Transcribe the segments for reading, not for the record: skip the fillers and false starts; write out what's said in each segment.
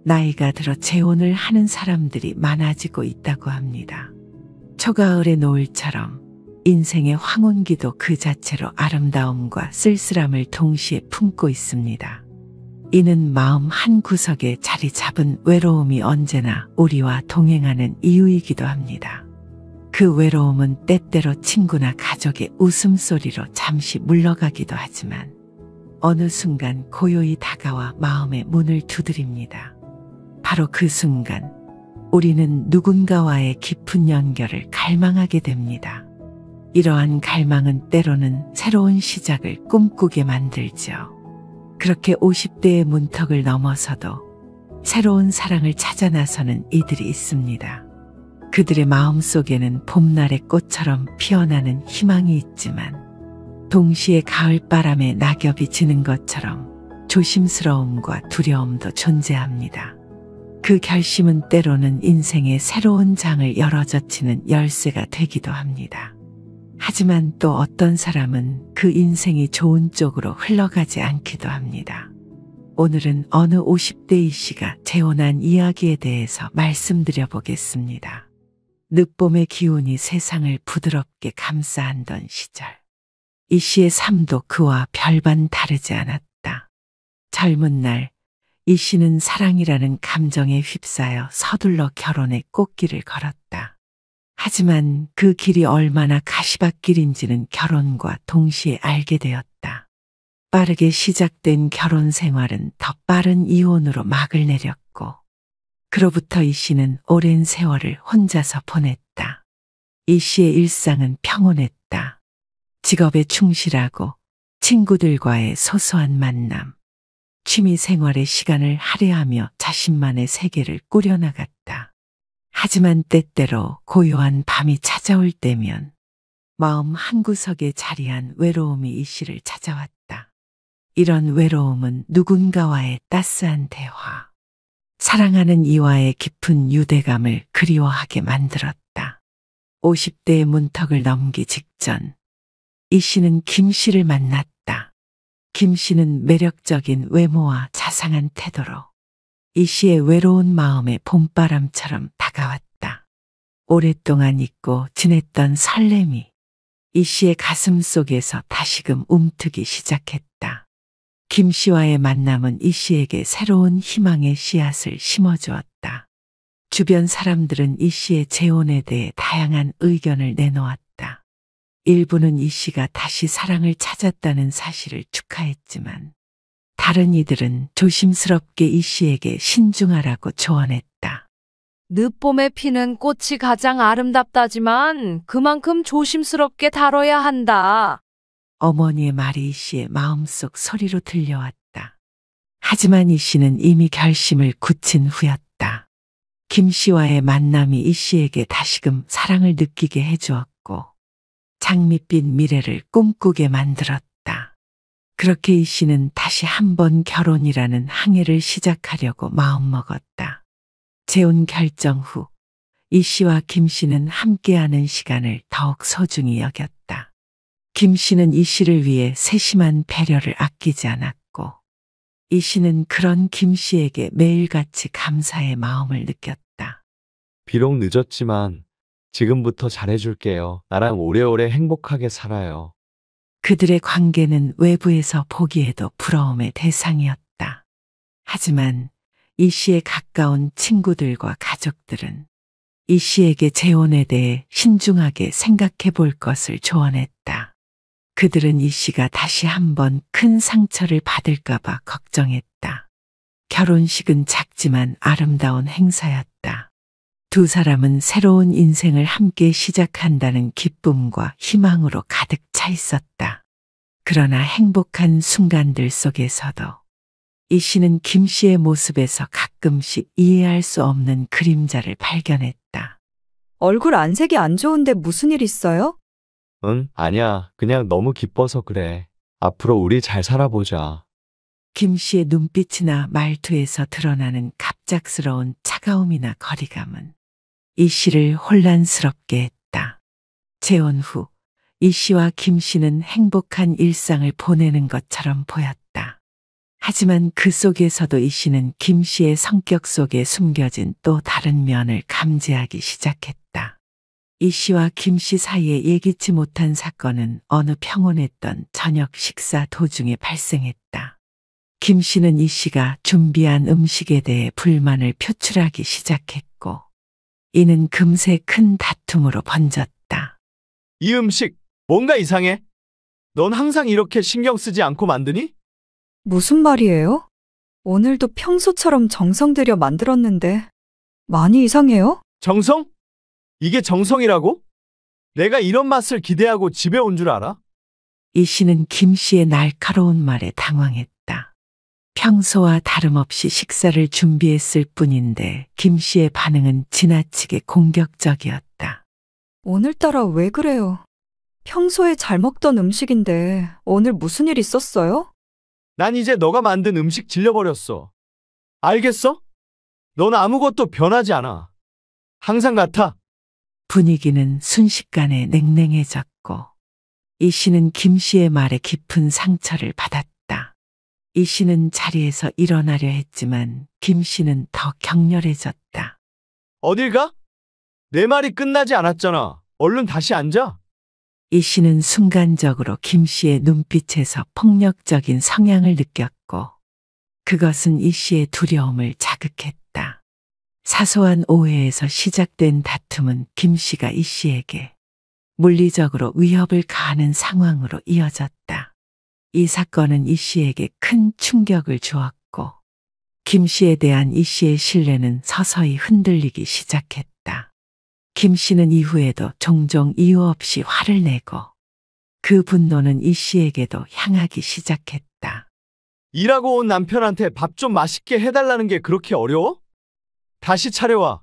나이가 들어 재혼을 하는 사람들이 많아지고 있다고 합니다. 초가을의 노을처럼 인생의 황혼기도 그 자체로 아름다움과 쓸쓸함을 동시에 품고 있습니다. 이는 마음 한 구석에 자리 잡은 외로움이 언제나 우리와 동행하는 이유이기도 합니다. 그 외로움은 때때로 친구나 가족의 웃음소리로 잠시 물러가기도 하지만 어느 순간 고요히 다가와 마음의 문을 두드립니다. 바로 그 순간 우리는 누군가와의 깊은 연결을 갈망하게 됩니다. 이러한 갈망은 때로는 새로운 시작을 꿈꾸게 만들죠. 그렇게 50대의 문턱을 넘어서도 새로운 사랑을 찾아 나서는 이들이 있습니다. 그들의 마음속에는 봄날의 꽃처럼 피어나는 희망이 있지만 동시에 가을바람에 낙엽이 지는 것처럼 조심스러움과 두려움도 존재합니다. 그 결심은 때로는 인생의 새로운 장을 열어젖히는 열쇠가 되기도 합니다. 하지만 또 어떤 사람은 그 인생이 좋은 쪽으로 흘러가지 않기도 합니다. 오늘은 어느 50대 이씨가 재혼한 이야기에 대해서 말씀드려 보겠습니다. 늦봄의 기운이 세상을 부드럽게 감싸안던 시절. 이씨의 삶도 그와 별반 다르지 않았다. 젊은 날 이씨는 사랑이라는 감정에 휩싸여 서둘러 결혼의 꽃길을 걸었다. 하지만 그 길이 얼마나 가시밭길인지는 결혼과 동시에 알게 되었다. 빠르게 시작된 결혼 생활은 더 빠른 이혼으로 막을 내렸고 그로부터 이씨는 오랜 세월을 혼자서 보냈다. 이씨의 일상은 평온했다. 직업에 충실하고 친구들과의 소소한 만남, 취미 생활에 시간을 할애하며 자신만의 세계를 꾸려나갔다. 하지만 때때로 고요한 밤이 찾아올 때면 마음 한구석에 자리한 외로움이 이씨를 찾아왔다. 이런 외로움은 누군가와의 따스한 대화, 사랑하는 이와의 깊은 유대감을 그리워하게 만들었다. 50대의 문턱을 넘기 직전 이씨는 김씨를 만났다. 김씨는 매력적인 외모와 자상한 태도로 이씨의 외로운 마음에 봄바람처럼 다가왔다. 오랫동안 잊고 지냈던 설렘이 이씨의 가슴 속에서 다시금 움트기 시작했다. 김씨와의 만남은 이씨에게 새로운 희망의 씨앗을 심어주었다. 주변 사람들은 이씨의 재혼에 대해 다양한 의견을 내놓았다. 일부는 이씨가 다시 사랑을 찾았다는 사실을 축하했지만 다른 이들은 조심스럽게 이씨에게 신중하라고 조언했다. 늦봄에 피는 꽃이 가장 아름답다지만 그만큼 조심스럽게 다뤄야 한다. 어머니의 말이 이씨의 마음속 소리로 들려왔다. 하지만 이씨는 이미 결심을 굳힌 후였다. 김씨와의 만남이 이씨에게 다시금 사랑을 느끼게 해주었고 장밋빛 미래를 꿈꾸게 만들었다. 그렇게 이씨는 다시 한번 결혼이라는 항해를 시작하려고 마음먹었다. 재혼 결정 후 이씨와 김씨는 함께하는 시간을 더욱 소중히 여겼다. 김씨는 이씨를 위해 세심한 배려를 아끼지 않았고 이씨는 그런 김씨에게 매일같이 감사의 마음을 느꼈다. 비록 늦었지만 지금부터 잘해줄게요. 나랑 오래오래 행복하게 살아요. 그들의 관계는 외부에서 보기에도 부러움의 대상이었다. 하지만 이씨의 가까운 친구들과 가족들은 이씨에게 재혼에 대해 신중하게 생각해 볼 것을 조언했다. 그들은 이씨가 다시 한번 큰 상처를 받을까봐 걱정했다. 결혼식은 작지만 아름다운 행사였다. 두 사람은 새로운 인생을 함께 시작한다는 기쁨과 희망으로 가득 차 있었다. 그러나 행복한 순간들 속에서도 이씨는 김씨의 모습에서 가끔씩 이해할 수 없는 그림자를 발견했다. 얼굴 안색이 안 좋은데 무슨 일 있어요? 응, 아니야. 그냥 너무 기뻐서 그래. 앞으로 우리 잘 살아보자. 김씨의 눈빛이나 말투에서 드러나는 갑작스러운 차가움이나 거리감은 이씨를 혼란스럽게 했다. 재혼 후 이씨와 김씨는 행복한 일상을 보내는 것처럼 보였다. 하지만 그 속에서도 이 씨는 김 씨의 성격 속에 숨겨진 또 다른 면을 감지하기 시작했다. 이 씨와 김 씨 사이에 예기치 못한 사건은 어느 평온했던 저녁 식사 도중에 발생했다. 김 씨는 이 씨가 준비한 음식에 대해 불만을 표출하기 시작했고, 이는 금세 큰 다툼으로 번졌다. 이 음식 뭔가 이상해? 넌 항상 이렇게 신경 쓰지 않고 만드니? 무슨 말이에요? 오늘도 평소처럼 정성 들여 만들었는데 많이 이상해요? 정성? 이게 정성이라고? 내가 이런 맛을 기대하고 집에 온 줄 알아? 이 씨는 김 씨의 날카로운 말에 당황했다. 평소와 다름없이 식사를 준비했을 뿐인데 김 씨의 반응은 지나치게 공격적이었다. 오늘따라 왜 그래요? 평소에 잘 먹던 음식인데 오늘 무슨 일 있었어요? 난 이제 너가 만든 음식 질려버렸어. 알겠어? 넌 아무것도 변하지 않아. 항상 같아. 분위기는 순식간에 냉랭해졌고, 이 씨는 김 씨의 말에 깊은 상처를 받았다. 이 씨는 자리에서 일어나려 했지만 김 씨는 더 격렬해졌다. 어딜 가? 내 말이 끝나지 않았잖아. 얼른 다시 앉아. 이 씨는 순간적으로 김 씨의 눈빛에서 폭력적인 성향을 느꼈고, 그것은 이 씨의 두려움을 자극했다. 사소한 오해에서 시작된 다툼은 김 씨가 이 씨에게 물리적으로 위협을 가하는 상황으로 이어졌다. 이 사건은 이 씨에게 큰 충격을 주었고, 김 씨에 대한 이 씨의 신뢰는 서서히 흔들리기 시작했다. 김 씨는 이후에도 종종 이유 없이 화를 내고, 그 분노는 이 씨에게도 향하기 시작했다. 일하고 온 남편한테 밥 좀 맛있게 해달라는 게 그렇게 어려워? 다시 차려와.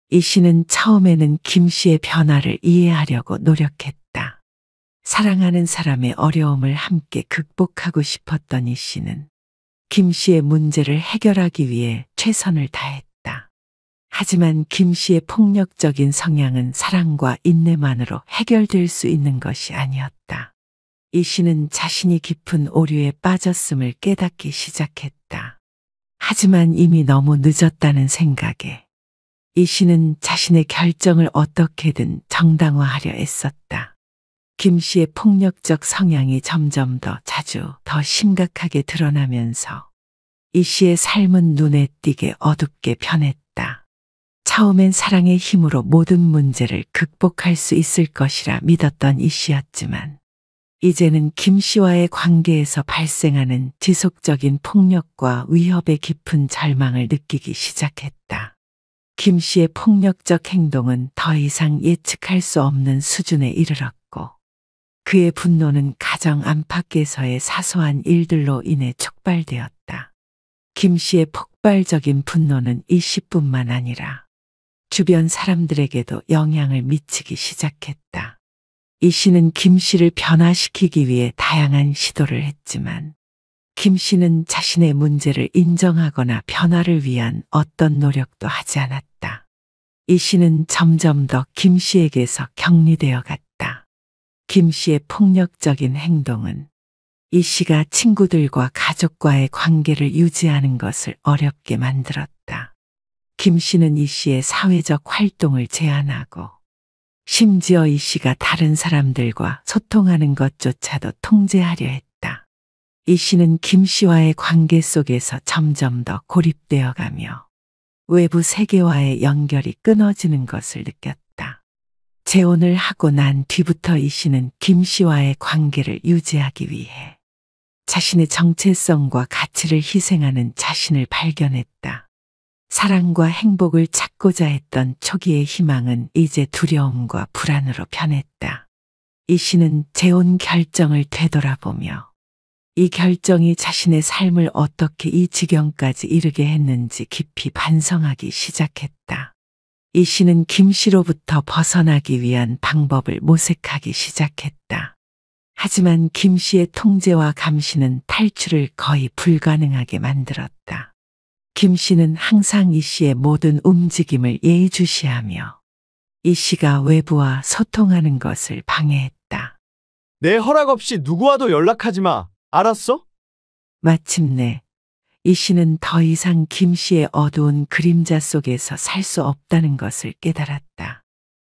이 씨는 처음에는 김 씨의 변화를 이해하려고 노력했다. 사랑하는 사람의 어려움을 함께 극복하고 싶었던 이 씨는 김 씨의 문제를 해결하기 위해 최선을 다했다. 하지만 김 씨의 폭력적인 성향은 사랑과 인내만으로 해결될 수 있는 것이 아니었다. 이 씨는 자신이 깊은 오류에 빠졌음을 깨닫기 시작했다. 하지만 이미 너무 늦었다는 생각에 이 씨는 자신의 결정을 어떻게든 정당화하려 애썼다. 김 씨의 폭력적 성향이 점점 더 자주 더 심각하게 드러나면서 이 씨의 삶은 눈에 띄게 어둡게 변했다. 처음엔 사랑의 힘으로 모든 문제를 극복할 수 있을 것이라 믿었던 이 씨였지만, 이제는 김 씨와의 관계에서 발생하는 지속적인 폭력과 위협의 깊은 절망을 느끼기 시작했다. 김 씨의 폭력적 행동은 더 이상 예측할 수 없는 수준에 이르렀고, 그의 분노는 가정 안팎에서의 사소한 일들로 인해 촉발되었다. 김 씨의 폭발적인 분노는 이 씨뿐만 아니라 주변 사람들에게도 영향을 미치기 시작했다. 이 씨는 김 씨를 변화시키기 위해 다양한 시도를 했지만, 김 씨는 자신의 문제를 인정하거나 변화를 위한 어떤 노력도 하지 않았다. 이 씨는 점점 더 김 씨에게서 격리되어 갔다. 김 씨의 폭력적인 행동은 이 씨가 친구들과 가족과의 관계를 유지하는 것을 어렵게 만들었다. 김 씨는 이 씨의 사회적 활동을 제한하고, 심지어 이 씨가 다른 사람들과 소통하는 것조차도 통제하려 했다. 이 씨는 김 씨와의 관계 속에서 점점 더 고립되어 가며 외부 세계와의 연결이 끊어지는 것을 느꼈다. 재혼을 하고 난 뒤부터 이 씨는 김 씨와의 관계를 유지하기 위해 자신의 정체성과 가치를 희생하는 자신을 발견했다. 사랑과 행복을 찾고자 했던 초기의 희망은 이제 두려움과 불안으로 변했다. 이 씨는 재혼 결정을 되돌아보며 이 결정이 자신의 삶을 어떻게 이 지경까지 이르게 했는지 깊이 반성하기 시작했다. 이 씨는 김 씨로부터 벗어나기 위한 방법을 모색하기 시작했다. 하지만 김 씨의 통제와 감시는 탈출을 거의 불가능하게 만들었다. 김 씨는 항상 이 씨의 모든 움직임을 예의주시하며 이 씨가 외부와 소통하는 것을 방해했다. 내 허락 없이 누구와도 연락하지 마. 알았어? 마침내 이 씨는 더 이상 김 씨의 어두운 그림자 속에서 살 수 없다는 것을 깨달았다.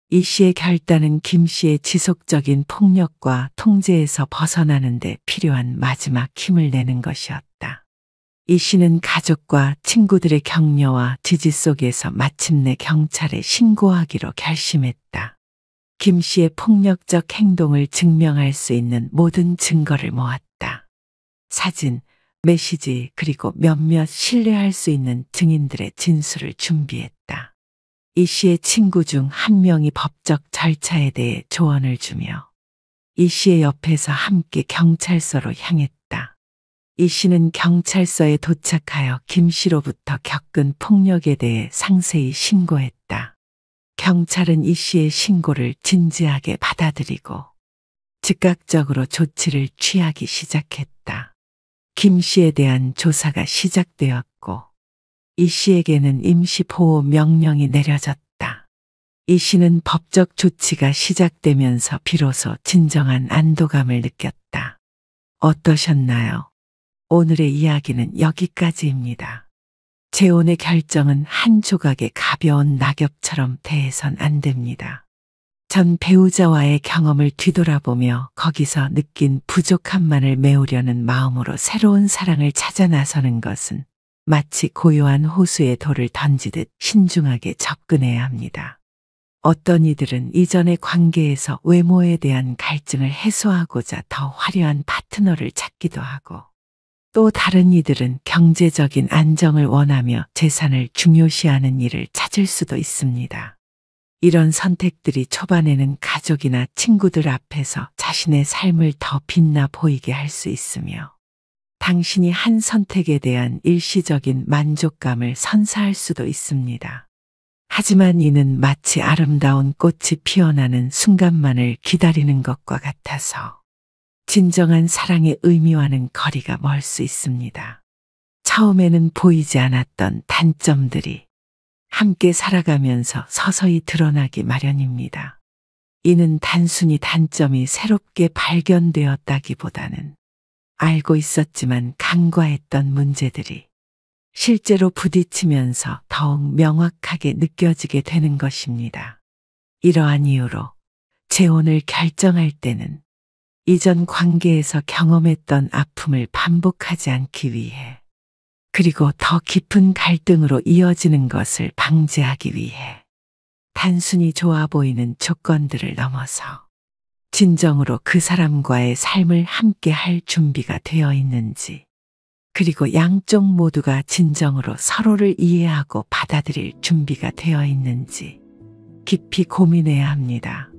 이 씨의 결단은 김 씨의 지속적인 폭력과 통제에서 벗어나는 데 필요한 마지막 힘을 내는 것이었다. 이 씨는 가족과 친구들의 격려와 지지 속에서 마침내 경찰에 신고하기로 결심했다. 김 씨의 폭력적 행동을 증명할 수 있는 모든 증거를 모았다. 사진, 메시지, 그리고 몇몇 신뢰할 수 있는 증인들의 진술을 준비했다. 이 씨의 친구 중 한 명이 법적 절차에 대해 조언을 주며 이 씨의 옆에서 함께 경찰서로 향했다. 이 씨는 경찰서에 도착하여 김 씨로부터 겪은 폭력에 대해 상세히 신고했다. 경찰은 이 씨의 신고를 진지하게 받아들이고 즉각적으로 조치를 취하기 시작했다. 김 씨에 대한 조사가 시작되었고 이 씨에게는 임시보호 명령이 내려졌다. 이 씨는 법적 조치가 시작되면서 비로소 진정한 안도감을 느꼈다. 어떠셨나요? 오늘의 이야기는 여기까지입니다. 재혼의 결정은 한 조각의 가벼운 낙엽처럼 대해선 안 됩니다. 전 배우자와의 경험을 뒤돌아보며 거기서 느낀 부족함만을 메우려는 마음으로 새로운 사랑을 찾아 나서는 것은 마치 고요한 호수에 돌을 던지듯 신중하게 접근해야 합니다. 어떤 이들은 이전의 관계에서 외모에 대한 갈증을 해소하고자 더 화려한 파트너를 찾기도 하고 또 다른 이들은 경제적인 안정을 원하며 재산을 중요시하는 일을 찾을 수도 있습니다. 이런 선택들이 초반에는 가족이나 친구들 앞에서 자신의 삶을 더 빛나 보이게 할 수 있으며 당신이 한 선택에 대한 일시적인 만족감을 선사할 수도 있습니다. 하지만 이는 마치 아름다운 꽃이 피어나는 순간만을 기다리는 것과 같아서 진정한 사랑의 의미와는 거리가 멀 수 있습니다. 처음에는 보이지 않았던 단점들이 함께 살아가면서 서서히 드러나기 마련입니다. 이는 단순히 단점이 새롭게 발견되었다기보다는 알고 있었지만 간과했던 문제들이 실제로 부딪히면서 더욱 명확하게 느껴지게 되는 것입니다. 이러한 이유로 재혼을 결정할 때는 이전 관계에서 경험했던 아픔을 반복하지 않기 위해 그리고 더 깊은 갈등으로 이어지는 것을 방지하기 위해 단순히 좋아 보이는 조건들을 넘어서 진정으로 그 사람과의 삶을 함께 할 준비가 되어 있는지 그리고 양쪽 모두가 진정으로 서로를 이해하고 받아들일 준비가 되어 있는지 깊이 고민해야 합니다.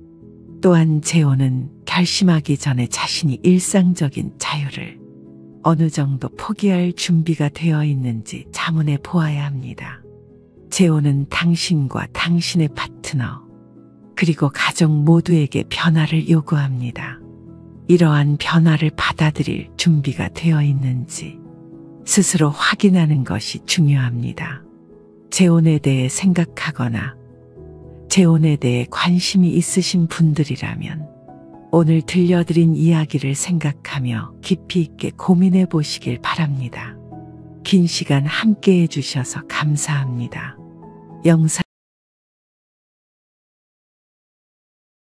또한 재혼은 결심하기 전에 자신이 일상적인 자유를 어느 정도 포기할 준비가 되어 있는지 자문해 보아야 합니다. 재혼은 당신과 당신의 파트너, 그리고 가족 모두에게 변화를 요구합니다. 이러한 변화를 받아들일 준비가 되어 있는지 스스로 확인하는 것이 중요합니다. 재혼에 대해 생각하거나 재혼에 대해 관심이 있으신 분들이라면 오늘 들려드린 이야기를 생각하며 깊이 있게 고민해 보시길 바랍니다. 긴 시간 함께 해주셔서 감사합니다. 영상